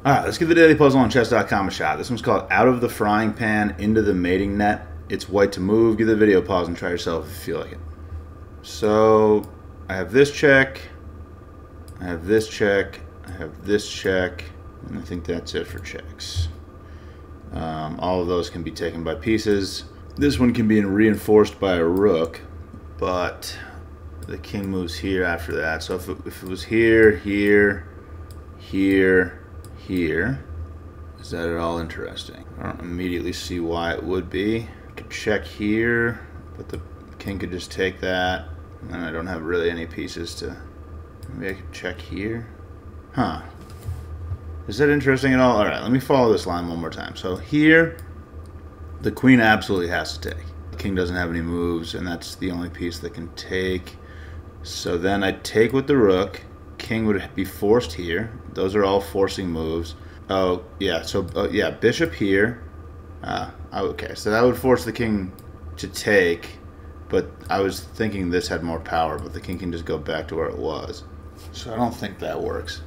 Alright, let's give the daily puzzle on chess.com a shot. This one's called Out of the Frying Pan into the Mating Net. It's white to move. Give the video a pause and try yourself if you feel like it. So, I have this check, I have this check, I have this check, and I think that's it for checks. All of those can be taken by pieces. This one can be reinforced by a rook, but the king moves here after that. So if it was here, here, here, here, is that at all interesting? I don't immediately see why it would be. I could check here, but the king could just take that, and then I don't have really any pieces to... Maybe I could check here? Huh. Is that interesting at all? Alright, let me follow this line one more time. So here, the queen absolutely has to take. The king doesn't have any moves, and that's the only piece that can take. So then I take with the rook. King would be forced here. Those are all forcing moves. Oh, yeah, so, yeah, bishop here. Okay, so that would force the king to take, but I was thinking this had more power, but the king can just go back to where it was. So I don't think that works.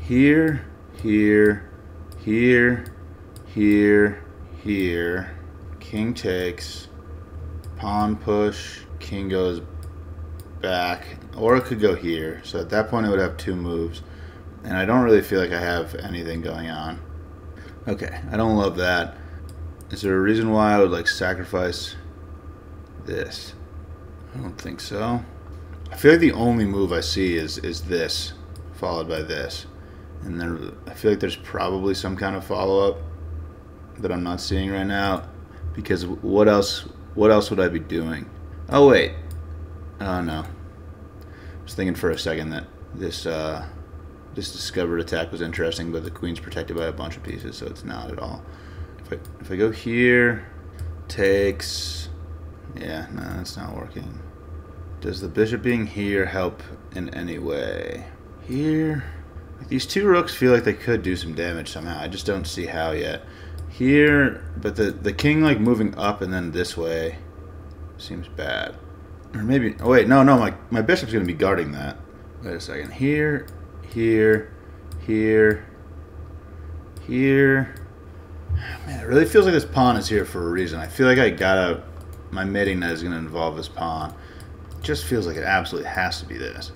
Here, here, here, here, here. King takes. Pawn push. King goes back. Or it could go here. So at that point it would have two moves. And I don't really feel like I have anything going on. Okay, I don't love that. Is there a reason why I would like sacrifice this? I don't think so. I feel like the only move I see is this, followed by this. And then I feel like there's probably some kind of follow-up that I'm not seeing right now. Because what else would I be doing? Oh wait. Oh no. I was thinking for a second that this discovered attack was interesting, but the queen's protected by a bunch of pieces, so it's not at all. If I go here, takes, yeah, no, that's not working. Does the bishop being here help in any way? Here, like these two rooks feel like they could do some damage somehow. I just don't see how yet. Here, but the king like moving up and then this way seems bad. Or maybe, oh wait, no, my bishop's gonna be guarding that. Wait a second. Here, here, here, here. Man, it really feels like this pawn is here for a reason. I feel like my mating net is gonna involve this pawn. It just feels like it absolutely has to be this.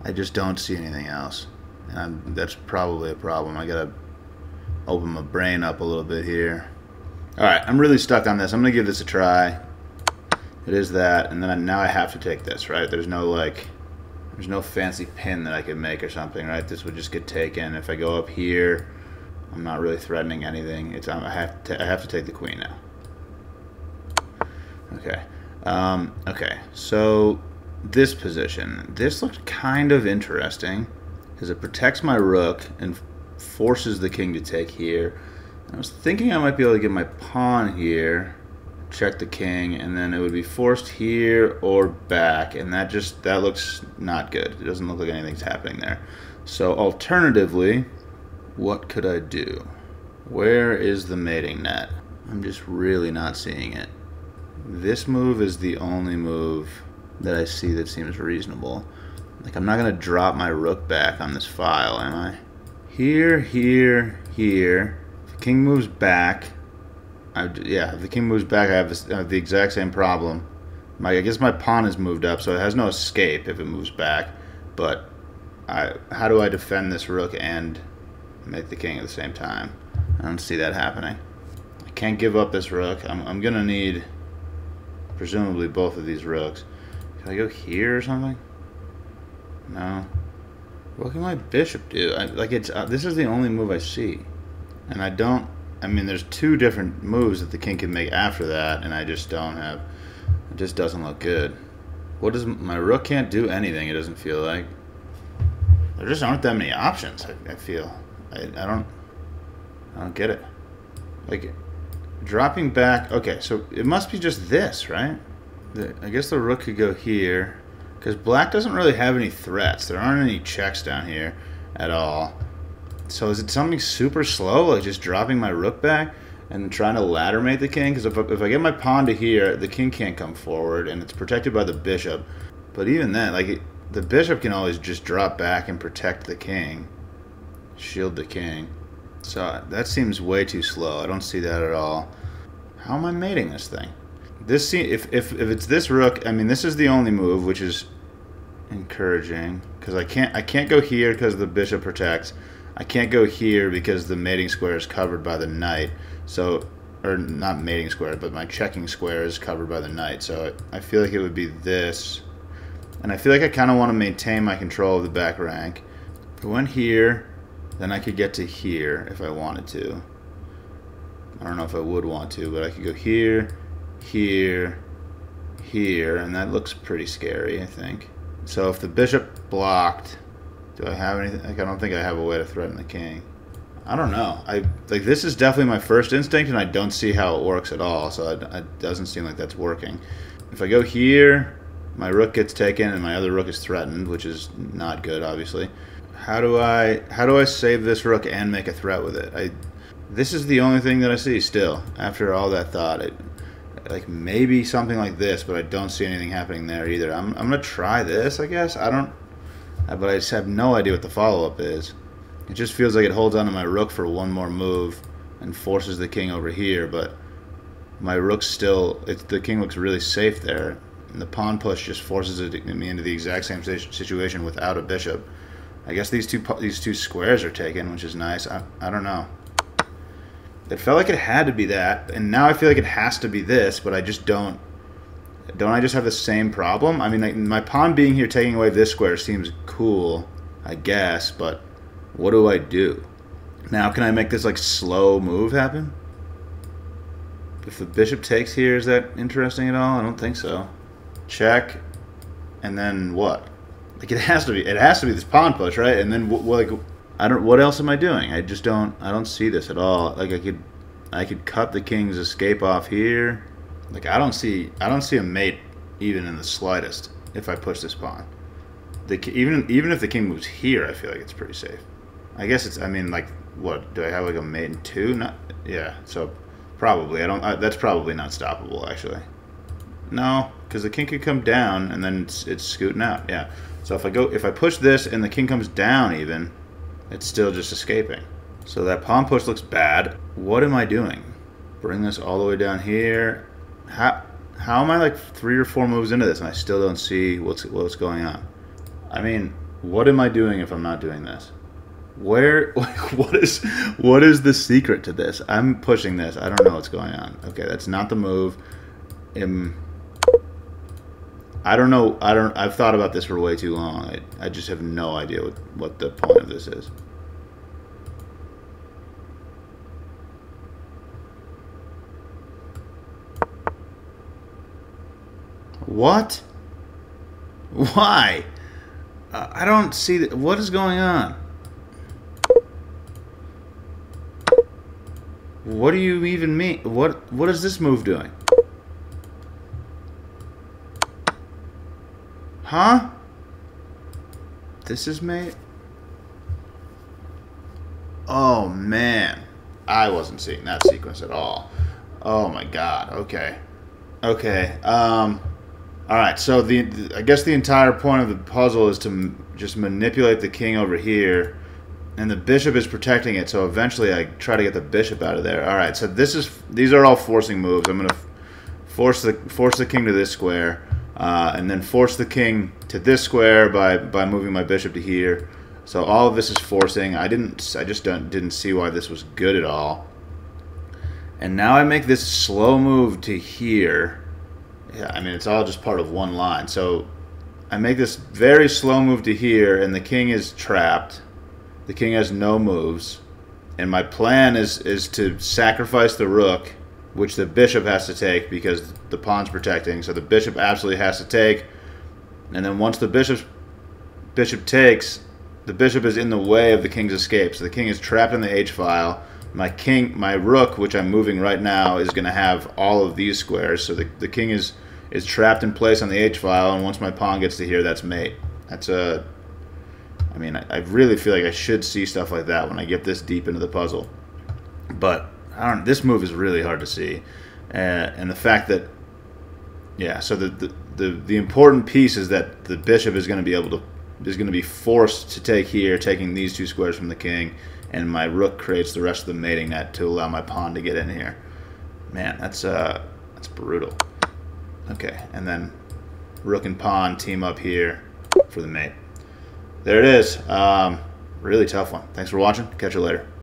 I just don't see anything else. And that's probably a problem. I gotta open my brain up a little bit here. Alright, I'm really stuck on this. I'm gonna give this a try. It is that, and then now I have to take this, right? There's no fancy pin that I could make or something, right? This would just get taken. If I go up here, I'm not really threatening anything. I have to take the queen now. Okay. Okay, so this position. This looks kind of interesting because it protects my rook and forces the king to take here. I was thinking I might be able to get my pawn here, check the king, and then it would be forced here or back, and that looks not good. It doesn't look like anything's happening there. So alternatively, what could I do? Where is the mating net? I'm just really not seeing it. This move is the only move that I see that seems reasonable. Like, I'm not gonna drop my rook back on this file, am I? Here, here, here. If the king moves back, yeah, if the king moves back, I have the exact same problem. I guess my pawn is moved up, so it has no escape if it moves back. But how do I defend this rook and make the king at the same time? I don't see that happening. I can't give up this rook. I'm gonna need presumably both of these rooks. Can I go here or something? No. What can my bishop do? This is the only move I see, and I mean, there's two different moves that the king can make after that, and I just don't have. It just doesn't look good. What does my rook can't do anything? It doesn't feel like. There just aren't that many options. I feel. I don't get it. Like, dropping back. Okay, so it must be just this, right? I guess the rook could go here, because black doesn't really have any threats. There aren't any checks down here at all. So is it something super slow, like just dropping my rook back and trying to ladder mate the king? Because if I get my pawn to here, the king can't come forward, and it's protected by the bishop. But even then, like, the bishop can always just drop back and protect the king. Shield the king. So that seems way too slow. I don't see that at all. How am I mating this thing? This if it's this rook, I mean this is the only move, which is encouraging because I can't go here because the bishop protects. I can't go here because the mating square is covered by the knight. So, or not mating square, but my checking square is covered by the knight. So I feel like it would be this, and I feel like I kind of want to maintain my control of the back rank. If I went here, then I could get to here if I wanted to. I don't know if I would want to, but I could go here, here, here, and that looks pretty scary, I think. So if the bishop blocked, do I have anything? Like, I don't think I have a way to threaten the king. I don't know. Like this is definitely my first instinct, and I don't see how it works at all. So it doesn't seem like that's working. If I go here, my rook gets taken, and my other rook is threatened, which is not good, obviously. How do I save this rook and make a threat with it? This is the only thing that I see still after all that thought. Like maybe something like this, but I don't see anything happening there either. I'm gonna try this, I guess. But I just have no idea what the follow-up is. It just feels like it holds on to my rook for one more move and forces the king over here, but my rook's still, the king looks really safe there, and the pawn push just forces me into the exact same situation without a bishop. I guess these two squares are taken, which is nice. I don't know. It felt like it had to be that, and now I feel like it has to be this, but I just don't. Don't I just have the same problem? I mean, like, my pawn being here taking away this square seems cool, I guess, but what do I do? Now, can I make this, like, slow move happen? If the bishop takes here, is that interesting at all? I don't think so. Check, and then what? Like, it has to be this pawn push, right? And then, like, what else am I doing? I don't see this at all. Like, I could cut the king's escape off here. Like, I don't see a mate even in the slightest if I push this pawn. Even if the king moves here, I feel like it's pretty safe. I guess it's, I mean, like, what, do I have like a mate in 2? Not, yeah, so probably. That's probably not stoppable, actually. No, because the king could come down and then it's scooting out, yeah. So if I push this and the king comes down even, it's still just escaping. So that pawn push looks bad. What am I doing? Bring this all the way down here. How am I like 3 or 4 moves into this and I still don't see what's going on? I mean, what am I doing if I'm not doing this? What is the secret to this? I'm pushing this. I don't know what's going on. Okay, that's not the move. I don't know. I've thought about this for way too long. I just have no idea what the point of this is. What? Why? I don't see what is going on. What do you even mean? What is this move doing? Huh? This is mate? Oh man. I wasn't seeing that sequence at all. Oh my god. Okay. Okay. Alright, so I guess the entire point of the puzzle is to just manipulate the king over here, and the bishop is protecting it, so eventually I try to get the bishop out of there. Alright, so these are all forcing moves. I'm going to force the king to this square, and then force the king to this square by moving my bishop to here. So all of this is forcing. I just didn't see why this was good at all. And now I make this slow move to here. Yeah, I mean, it's all just part of one line. So I make this very slow move to here, and the king is trapped. The king has no moves. And my plan is to sacrifice the rook, which the bishop has to take because the pawn's protecting. So the bishop absolutely has to take. And then once the bishop takes, the bishop is in the way of the king's escape. So the king is trapped in the h-file. My rook, which I'm moving right now, is going to have all of these squares. So the king is trapped in place on the h-file, and once my pawn gets to here, that's mate. I mean, I really feel like I should see stuff like that when I get this deep into the puzzle. But this move is really hard to see, and the fact that, yeah. So the important piece is that the bishop is going to be forced to take here, taking these 2 squares from the king. and my rook creates the rest of the mating net to allow my pawn to get in here. Man, that's brutal. Okay, and then rook and pawn team up here for the mate. There it is. Really tough one. Thanks for watching. Catch you later.